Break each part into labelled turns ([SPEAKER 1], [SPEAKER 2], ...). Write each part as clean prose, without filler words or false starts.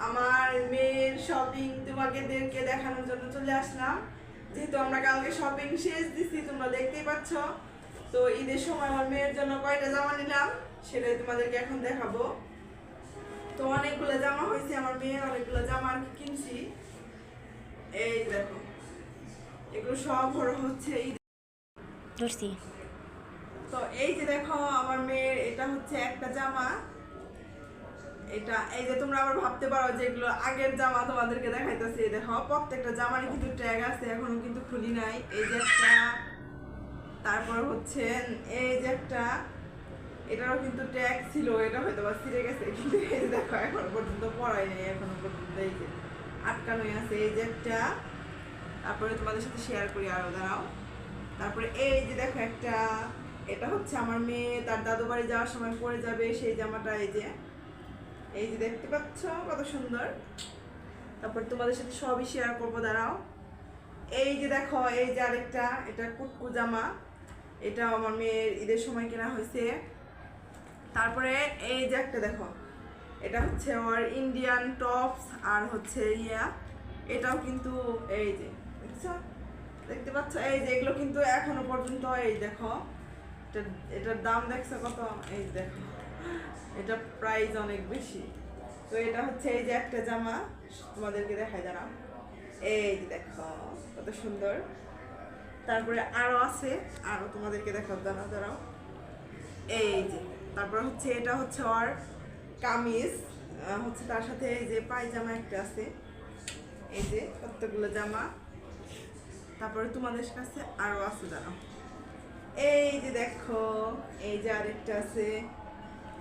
[SPEAKER 1] আমার মেয়ের শপিং তোমাদেরকে দেখানোর জন্য চলে আসলাম। যেহেতু আমরা কালকে শপিং শেষ দিছি, তোমরা দেখতেই পাচ্ছ। তো ঈদের সময় আমার মেয়ের জন্য কয়টা জামা নিলাম সেটাই তোমাদেরকে এখন দেখাবো। তো অনেকগুলো জামা হয়েছে, আমার মেয়ের অনেকগুলো জামা আর কি কিনছি। এই দেখো, এগুলো সব বড় হচ্ছে ঈদ। তো এই যে দেখো আমার মেয়ের এটা হচ্ছে একটা জামা। এটা এই যে তোমরা আবার ভাবতে পারো যে এগুলো আগের জামা, তোমাদেরকে দেখাইতেছি। দেখো প্রত্যেকটা জামারই কিন্তু ট্যাগ আছে, এখনো কিন্তু খুলি নাই। এই যে একটা, তারপর হচ্ছে এই যে একটা, এটারও কিন্তু ট্যাগ ছিল, এটা হয়তো বা ছিঁড়ে গেছে, কিন্তু এই যে দেখো এখনো পর্যন্ত পরাই নেই, এখনো পর্যন্ত এই যে আটকানোই আছে। এই যে একটা, তারপরে তোমাদের সাথে শেয়ার করি আরো, দাঁড়াও। তারপরে এই যে দেখো একটা, এটা হচ্ছে আমার মেয়ে তার দাদু বাড়ি যাওয়ার সময় পরে যাবে সেই জামাটা। এই যে দেখতে পাচ্ছ কত সুন্দর। তারপর তোমাদের সাথে সবই শেয়ার করবো, দাঁড়াও। এই যে দেখো, এই যে আরেকটা, এটা কুটকু জামা, এটা আমার মেয়ের ঈদের সময় কেনা হয়েছে। তারপরে এই যে একটা দেখো, এটা হচ্ছে ওর ইন্ডিয়ান টপস আর হচ্ছে এটাও কিন্তু এই যে দেখছো, দেখতে পাচ্ছ। এই যে এগুলো কিন্তু এখনো পর্যন্ত, এই দেখো এটার দাম দেখছো কত, এই দেখো এটা প্রাইস অনেক বেশি। তো এটা হচ্ছে এই যে একটা জামা, তোমাদেরকে দেখাই, দাঁড়াও। এই যে দেখো কত সুন্দর। তারপরে আরো আছে, আরো তোমাদেরকে দেখাও, দাঁড়াও দাঁড়াও। এই যে তারপর হচ্ছে এটা হচ্ছে ওর কামিজ, হচ্ছে তার সাথে এই যে পায়জামা একটা আছে। এই যে কতগুলো জামা। তারপরে তোমাদের কাছে আরো আছে, দাঁড়াও। এই যে দেখো, এই যে আরেকটা আছে,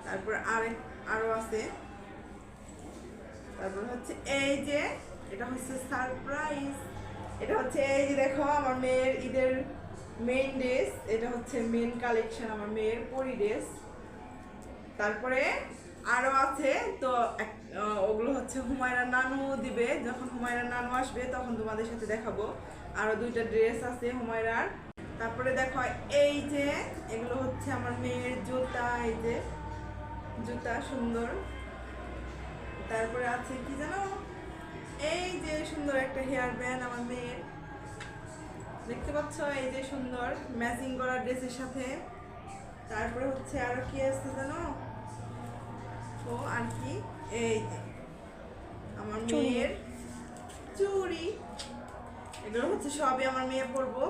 [SPEAKER 1] তারপর আরো আছে। তারপর হচ্ছে এই যে এটা হচ্ছে সারপ্রাইজ। এটা হচ্ছে এই যে দেখো আমার মেয়ের ঈদের মেইন ড্রেস, এটা হচ্ছে মেন কালেকশন আমার মেয়ের পরি ড্রেস। তারপরে আরো আছে, তো ওগুলো হচ্ছে হুমায়রার নানু দিবে, যখন হুমায়রার নানু আসবে তখন তোমাদের সাথে দেখাবো। আরো দুইটা ড্রেস আছে হুমায়রার। তারপরে দেখো এই যে এগুলো হচ্ছে আমার মেয়ের জুতা, এই যে জুতা সুন্দর। তারপরে আছে কি জানো, এই যে সুন্দর একটা হেয়ার ব্যান্ড আমার মেয়ের, দেখতে পাচ্ছ, এই যে সুন্দর ম্যাচিং করা ড্রেসের সাথে। তারপরে হচ্ছে আরো কি আছে জানো, ও আর কি, এই যে আমার মেয়ের চুড়ি, এগুলো হচ্ছে সবই আমার মেয়ে পরবো।